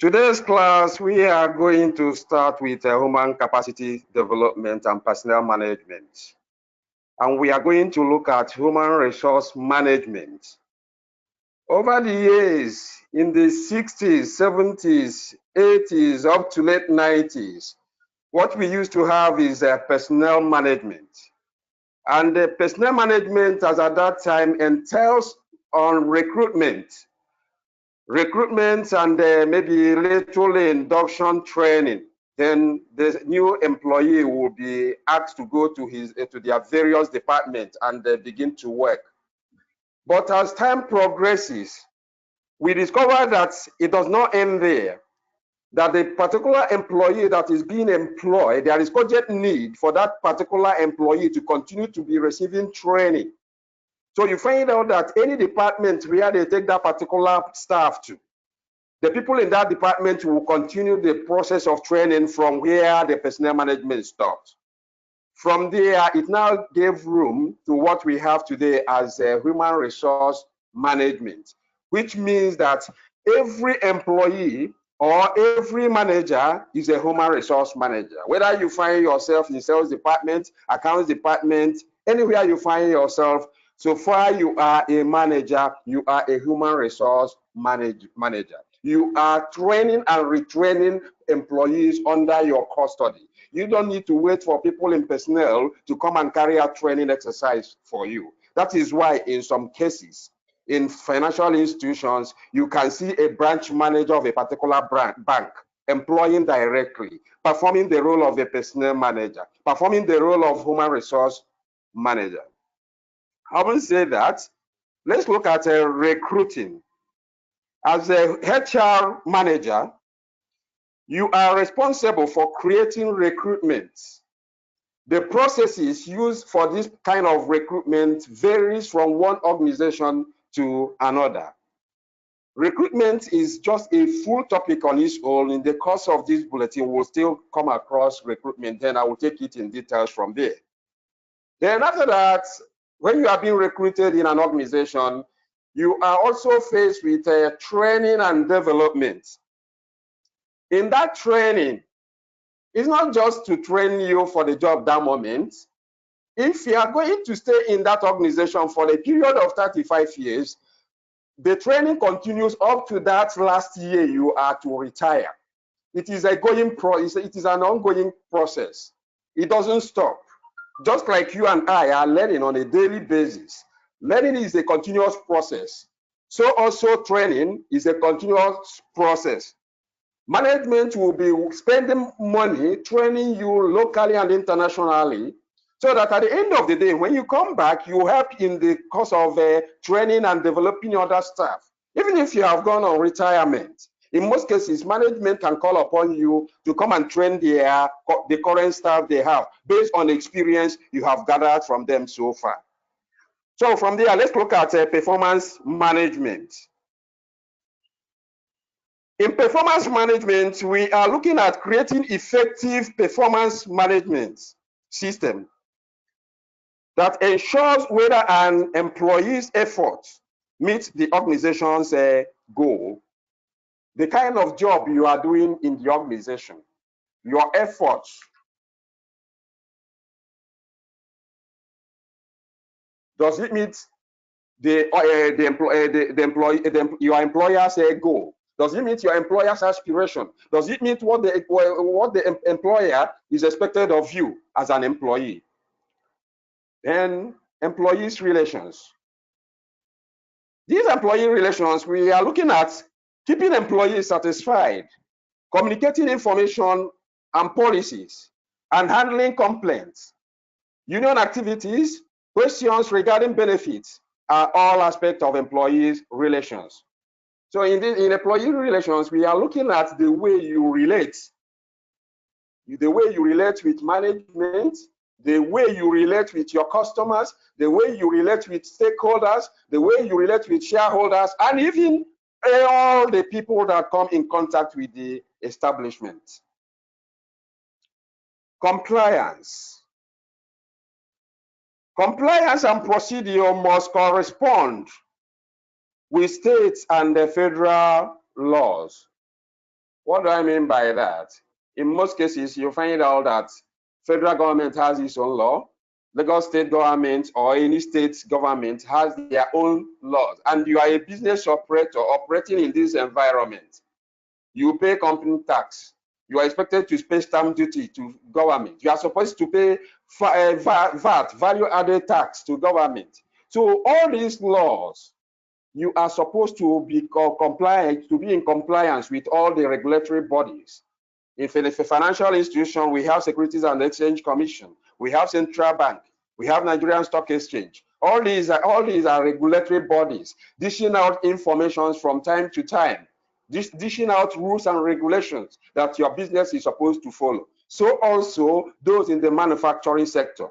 Today's class, we are going to start with human capacity development and personnel management. And we are going to look at human resource management. Over the years, in the 60s, 70s, 80s, up to late 90s, what we used to have is personnel management. And the personnel management, as at that time, entails on recruitment and maybe little induction training. Then the new employee will be asked to go to their various departments and begin to work. But as time progresses, we discover that it does not end there. That the particular employee that is being employed, there is urgent need for that particular employee to continue to be receiving training. So you find out that any department where they take that particular staff to, the people in that department will continue the process of training from where the personnel management stops. From there, it now gave room to what we have today as human resource management, which means that every employee or every manager is a human resource manager. Whether you find yourself in sales department, accounts department, anywhere you find yourself, so far you are a manager, you are a human resource manager. You are training and retraining employees under your custody. You don't need to wait for people in personnel to come and carry out training exercise for you. That is why in some cases, in financial institutions, you can see a branch manager of a particular bank employing directly, performing the role of a personnel manager, performing the role of human resource manager. Having said that, let's look at recruiting. As a HR manager, you are responsible for creating recruitment. The processes used for this kind of recruitment varies from one organization to another. Recruitment is just a full topic on its own. In the course of this bulletin, we'll still come across recruitment, then I will take it in details from there. Then after that, when you are being recruited in an organization, you are also faced with training and development. In that training, it's not just to train you for the job that moment. If you are going to stay in that organization for a period of 35 years, the training continues up to that last year you are to retire. It is an ongoing process. It doesn't stop. Just like you and I are learning on a daily basis. Learning is a continuous process. So also training is a continuous process. Management will be spending money training you locally and internationally, so that at the end of the day, when you come back, you help in the course of training and developing other staff. Even if you have gone on retirement, in most cases, management can call upon you to come and train the current staff they have based on the experience you have gathered from them so far. So from there, let's look at performance management. In performance management, we are looking at creating effective performance management system that ensures whether an employee's efforts meet the organization's goal. The kind of job you are doing in the organization, your efforts. Does it meet your employer's goal? Does it meet your employer's aspiration? Does it meet what the employer is expected of you as an employee? Then employees' relations. These employee relations, we are looking at keeping employees satisfied, communicating information and policies, and handling complaints. Union activities, questions regarding benefits are all aspects of employees' relations. So in employee relations, we are looking at the way you relate with management, the way you relate with your customers, the way you relate with stakeholders, the way you relate with shareholders, and even all the people that come in contact with the establishment. Compliance. Compliance and procedure must correspond with states and the federal laws. What do I mean by that? In most cases, you find out that federal government has its own law, Lagos state government or any state government has their own laws, and you are a business operator operating in this environment. You pay company tax. You are expected to pay stamp duty to government. You are supposed to pay VAT, value added tax to government. So all these laws, you are supposed to be compliant, to be in compliance with all the regulatory bodies. If a financial institution, we have Securities and Exchange Commission, we have Central Bank, we have Nigerian Stock Exchange. All these are regulatory bodies dishing out information from time to time, dishing out rules and regulations that your business is supposed to follow. So also those in the manufacturing sector,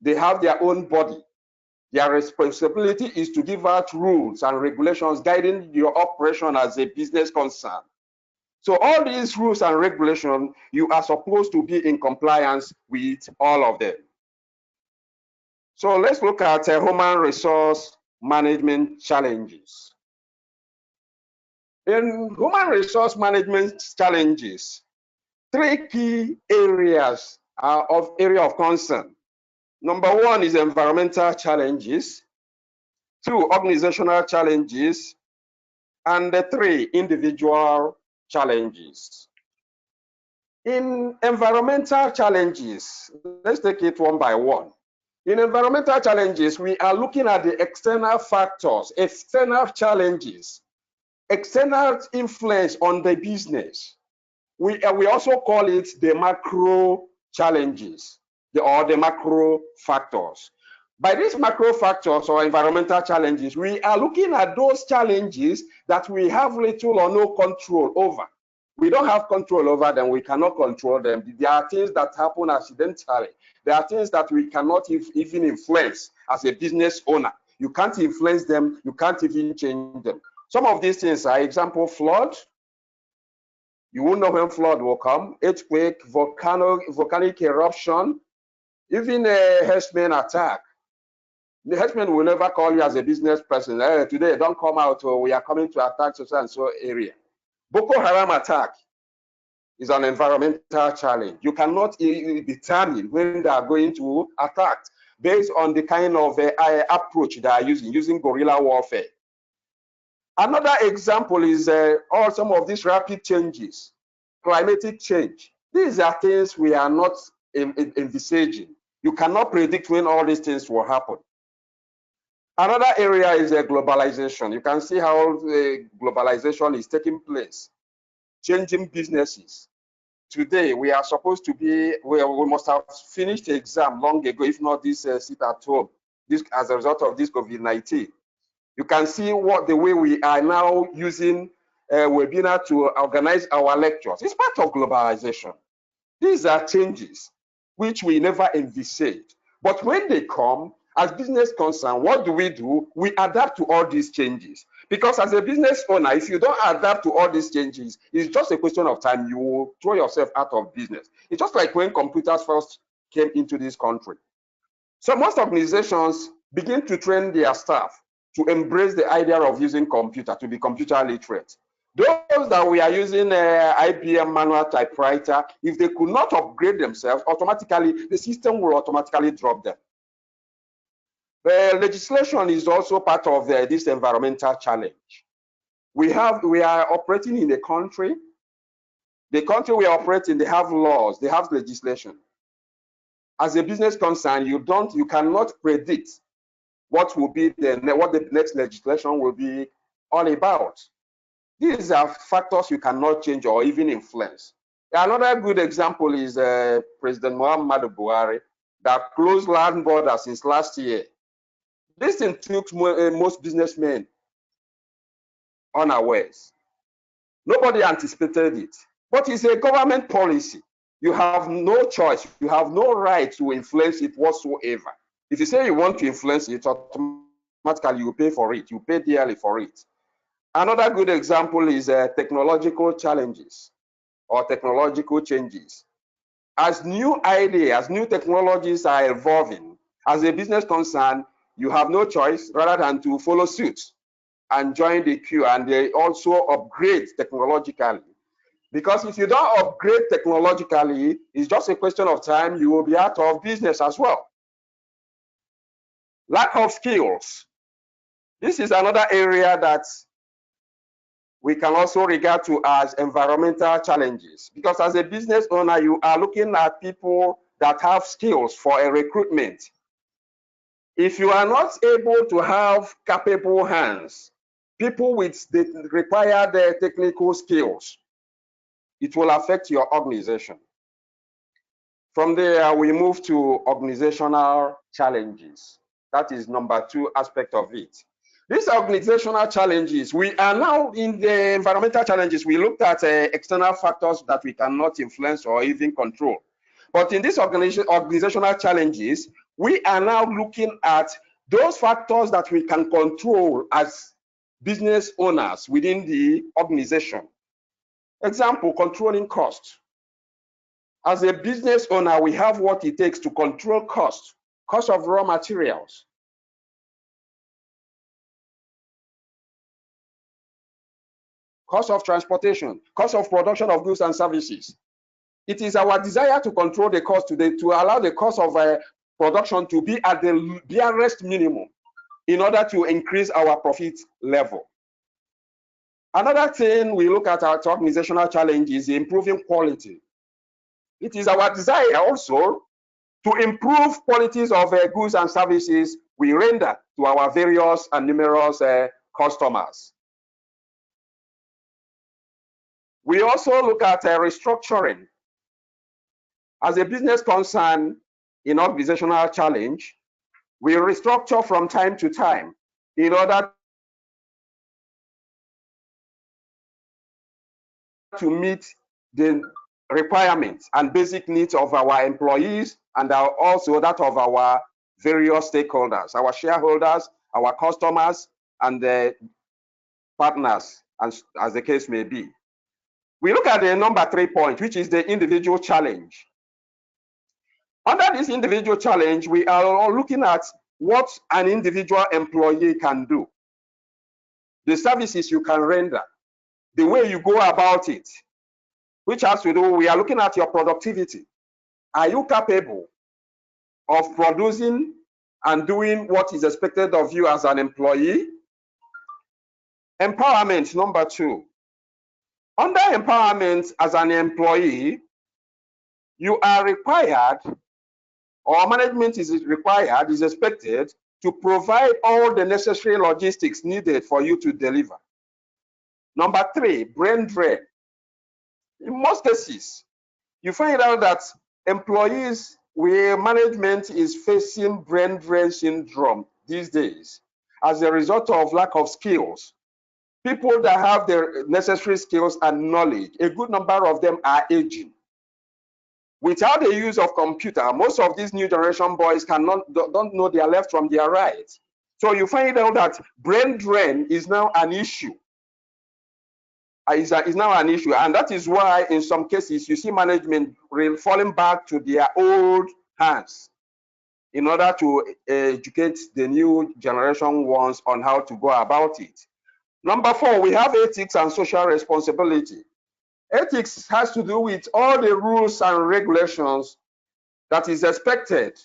they have their own body. Their responsibility is to give out rules and regulations guiding your operation as a business concern. So all these rules and regulations, you are supposed to be in compliance with all of them. So let's look at human resource management challenges. In human resource management challenges, three key areas are of concern. Number one is environmental challenges, two, organizational challenges, and three, individual challenges. In environmental challenges, let's take it one by one. In environmental challenges, we are looking at the external factors, external challenges, external influence on the business. We also call it the macro challenges or the macro factors. By these macro factors or environmental challenges, we are looking at those challenges that we have little or no control over. We don't have control over them. We cannot control them. There are things that happen accidentally. There are things that we cannot even influence as a business owner. You can't influence them. You can't even change them. Some of these things are, example, flood. You won't know when flood will come. Earthquake, volcanic eruption, even a herdsman attack. The herdsman will never call you as a business person. Hey, today, don't come out, or we are coming to attack so and so area. Boko Haram attack is an environmental challenge. You cannot determine when they are going to attack based on the kind of approach they are using guerrilla warfare. Another example is some of these rapid changes, climatic change. These are things we are not envisaging. You cannot predict when all these things will happen. Another area is globalization. You can see how globalization is taking place, changing businesses. Today, we are supposed to be, we must have finished the exam long ago, if not this sit at home, this as a result of this COVID-19. You can see the way we are now using webinar to organize our lectures. It's part of globalization. These are changes which we never envisaged. But when they come, as business concern, what do? We adapt to all these changes. Because as a business owner, if you don't adapt to all these changes, it's just a question of time. You will throw yourself out of business. It's just like when computers first came into this country. So most organizations begin to train their staff to embrace the idea of using computer, to be computer literate. Those that we are using IBM manual typewriter, if they could not upgrade themselves, automatically, the system will automatically drop them. Legislation is also part of this environmental challenge. We are operating in a country. The country we operate in, they have laws, they have legislation. As a business concern, you cannot predict what will be what the next legislation will be all about. These are factors you cannot change or even influence. Another good example is President Muhammadu Buhari that closed land borders since last year. This thing took most businessmen unawares. Nobody anticipated it, but it's a government policy. You have no choice. You have no right to influence it whatsoever. If you say you want to influence it, automatically you pay for it. You pay dearly for it. Another good example is technological challenges or technological changes. As new ideas, new technologies are evolving, as a business concern, you have no choice rather than to follow suit and join the queue, and they also upgrade technologically. Because if you don't upgrade technologically, it's just a question of time, you will be out of business as well. Lack of skills. This is another area that we can also regard to as environmental challenges. Because as a business owner, you are looking at people that have skills for a recruitment. If you are not able to have capable hands, people with the required technical skills, it will affect your organization. From there, we move to organizational challenges. That is number 2 aspect of it. These organizational challenges, we are now in the environmental challenges. We looked at external factors that we cannot influence or even control. But in these organizational challenges, we are now looking at those factors that we can control as business owners within the organization. Example, controlling cost. As a business owner, we have what it takes to control cost of raw materials, cost of transportation, cost of production of goods and services. It is our desire to control the cost today, to allow the cost of production to be at the barest minimum in order to increase our profit level. Another thing we look at our organizational challenge is improving quality. It is our desire also to improve qualities of goods and services we render to our various and numerous customers. We also look at restructuring. As a business concern in organizational challenge, we restructure from time to time in order to meet the requirements and basic needs of our employees and also that of our various stakeholders, our shareholders, our customers, and the partners, as the case may be. We look at the number 3 point, which is the individual challenge. Under this individual challenge, we are looking at what an individual employee can do, the services you can render, the way you go about it, which has to do, we are looking at your productivity. Are you capable of producing and doing what is expected of you as an employee? Empowerment, number 2. Under empowerment as an employee, you are required, or management is required, is expected to provide all the necessary logistics needed for you to deliver. Number 3, brain drain. In most cases, you find out that employees where management is facing brain drain syndrome these days as a result of lack of skills. People that have the necessary skills and knowledge, a good number of them are aging. Without the use of computer, most of these new generation boys don't know their left from their right. So you find out that brain drain is now an issue. Is now an issue, and that is why in some cases you see management falling back to their old hands in order to educate the new generation ones on how to go about it. Number 4, we have ethics and social responsibility. Ethics has to do with all the rules and regulations that is expected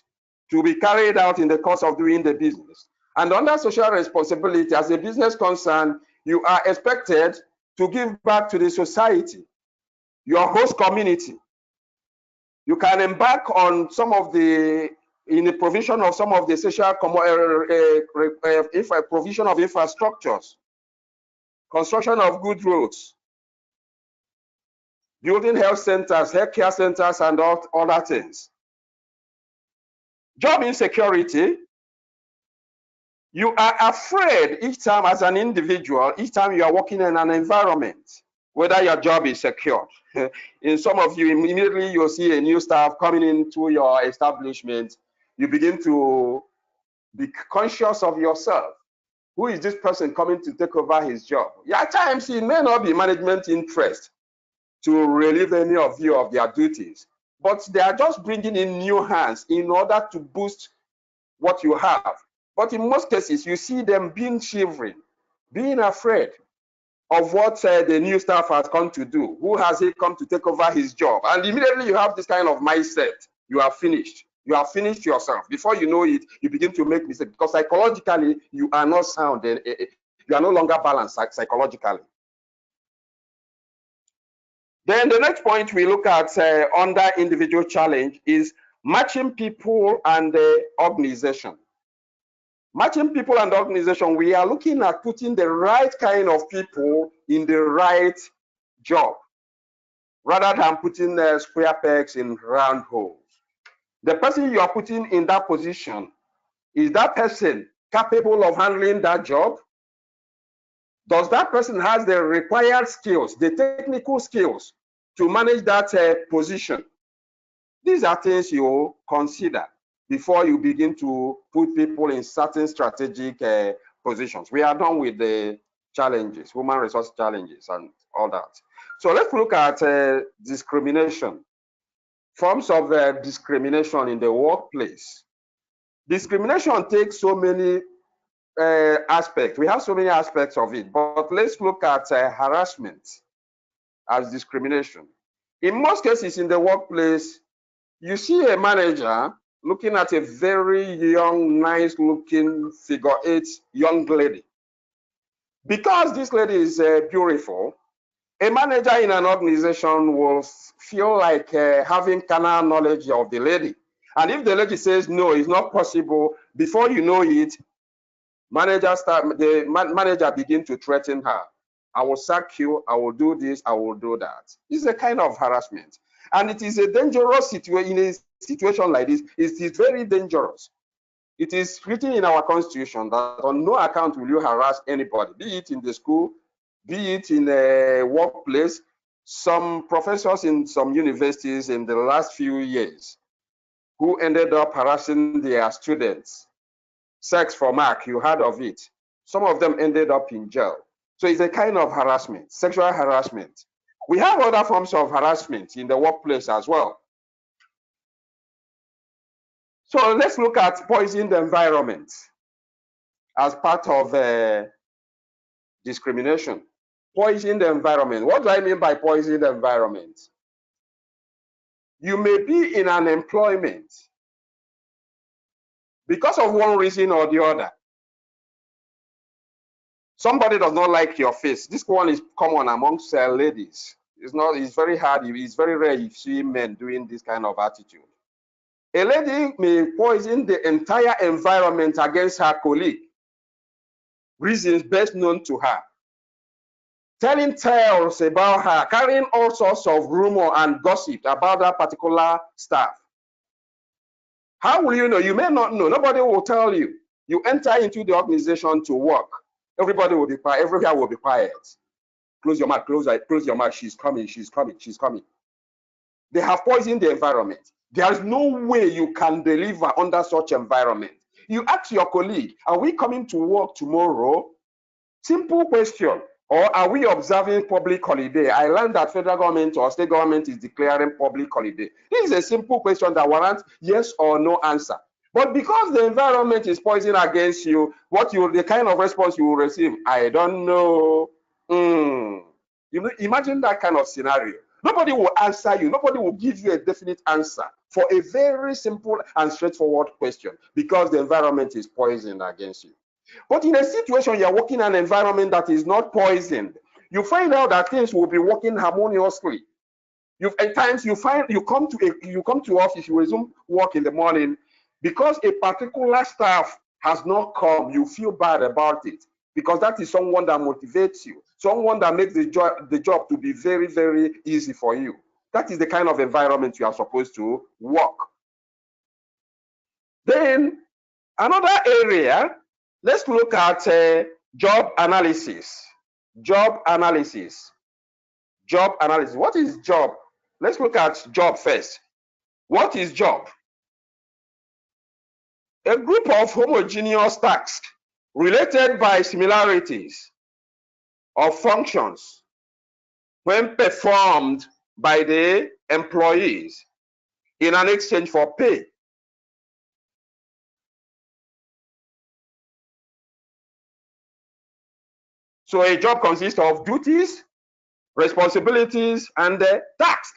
to be carried out in the course of doing the business. And under social responsibility, as a business concern, you are expected to give back to the society, your host community. You can embark on some of the, in the provision of some of the social provision of infrastructures, construction of good roads, building health centers, healthcare centers, and all other things. Job insecurity. You are afraid each time as an individual, each time you are working in an environment, whether your job is secured. In some of you, immediately you'll see a new staff coming into your establishment. You begin to be conscious of yourself. Who is this person coming to take over his job? Yeah, at times it may not be management interest to relieve any of you of their duties, but they are just bringing in new hands in order to boost what you have. But in most cases, you see them being shivering, being afraid. of what the new staff has come to do. Who has he come to take over his job? And immediately you have this kind of mindset. You are finished. You have finished yourself. Before you know it, you begin to make mistakes because psychologically you are not sound. You are no longer balanced psychologically. Then the next point we look at under individual challenge is matching people and organization. Matching people and organization, we are looking at putting the right kind of people in the right job rather than putting square pegs in round holes. The person you are putting in that position, is that person capable of handling that job? Does that person have the required skills, the technical skills to manage that position? These are things you consider before you begin to put people in certain strategic positions. We are done with the challenges, human resource challenges and all that. So let's look at discrimination. Forms of discrimination in the workplace. Discrimination takes so many aspects. We have so many aspects of it, but let's look at harassment as discrimination. In most cases in the workplace, you see a manager looking at a very young, nice-looking figure-8 young lady. Because this lady is beautiful, a manager in an organization will feel like having carnal knowledge of the lady. And if the lady says, no, it's not possible, before you know it, the manager begins to threaten her. I will sack you, I will do this, I will do that. It's a kind of harassment. And it is a dangerous situation. In a situation like this, it is very dangerous. It is written in our constitution that on no account will you harass anybody, be it in the school, be it in a workplace. Some professors in some universities in the last few years who ended up harassing their students, sex for mark, you heard of it. Some of them ended up in jail. So it's a kind of harassment, sexual harassment. We have other forms of harassment in the workplace as well. So let's look at poisoned environment as part of discrimination. Poisoned environment. What do I mean by poisoned environment? You may be in an employment because of one reason or the other. Somebody does not like your face. This one is common amongst ladies. It's very hard. It's very rare you see men doing this kind of attitude. A lady may poison the entire environment against her colleague. Reasons best known to her. Telling tales about her, carrying all sorts of rumor and gossip about that particular staff. How will you know? You may not know. Nobody will tell you. You enter into the organization to work. Everybody will be quiet. Everywhere will be quiet. Close your mouth. Close your mouth. She's coming. She's coming. She's coming. They have poisoned the environment. There is no way you can deliver under such environment. You ask your colleague, are we coming to work tomorrow? Simple question. Or are we observing public holiday? I learned that federal government or state government is declaring public holiday. This is a simple question that warrants yes or no answer. But because the environment is poisoned against you, the kind of response you will receive, I don't know. Imagine that kind of scenario. Nobody will answer you. Nobody will give you a definite answer for a very simple and straightforward question because the environment is poisoned against you. But in a situation you're working in an environment that is not poisoned, you find out that things will be working harmoniously. At times you come to office, you resume work in the morning, because a particular staff has not come, you feel bad about it because that is someone that motivates you, someone that makes the job to be very, very easy for you. That is the kind of environment you are supposed to work. Then another area, let's look at job analysis. Job analysis. Job analysis. What is job? Let's look at job first. What is job? A group of homogeneous tasks related by similarities of functions when performed by the employees in an exchange for pay. So a job consists of duties, responsibilities, and tasks.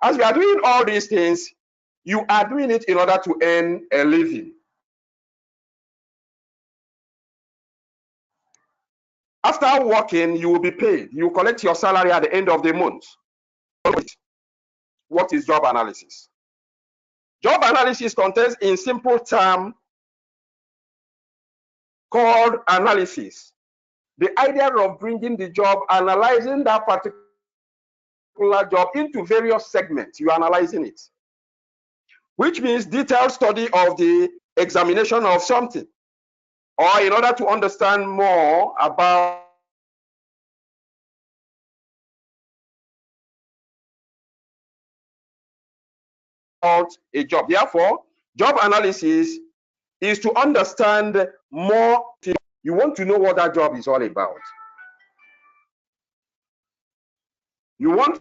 As you are doing all these things, you are doing it in order to earn a living. After working, you will be paid. You collect your salary at the end of the month. What is job analysis? Job analysis contains in simple term called analysis. The idea of bringing the job, analyzing that particular job into various segments, you are analyzing it, which means detailed study of the examination of something, or in order to understand more about a job. Therefore, job analysis is to understand more. You want to know what that job is all about. You want